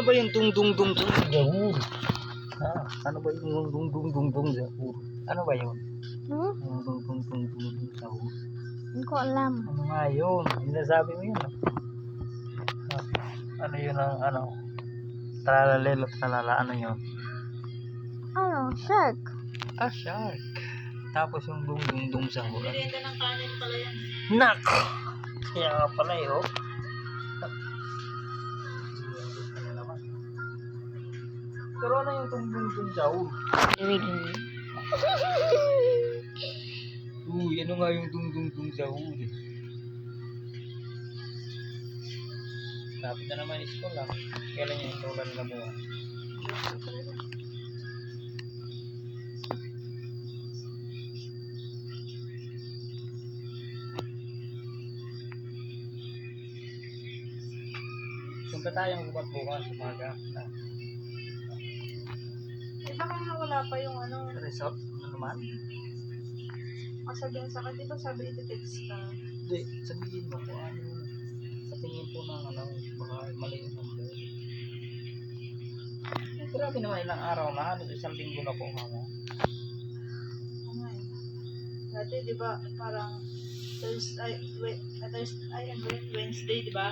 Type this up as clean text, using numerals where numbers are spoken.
Ano ba yung dung dung dung dung zahur? Ano ba yung dung dung dung dung zahur? Ano ba yun? Yung dung dung dung dung dung zahur. Hindi ko alam. Ano nga yun? Sinasabi mo yun. Ano yun ang ano? Tralalelo tralala. Ano yun? Ano? Shark. Shark. Tapos yung dung dung dung zahur. Merienda ng kanin pala yan. Nak! Kaya nga pala eh, oh. Pero ano yung dung dung dung zahur? Uy, ano nga yung dung dung dung zahur? Lapit na naman school lang. Kailan yung itulan na buwan? Punta tayong gubat bukas umaga. Eh baka nga wala pa yung ano. Resort? Ano naman? Sabihin sa akin, di ba sabi iti-text ka? Hindi, sabihin mo kung ano. Sa tingin po ng ano, baka mali yung number. Grabe naman ilang araw na, halos isang linggo na po mama. Oo nga eh. Dati di ba parang Thursday, Wednesday, di ba?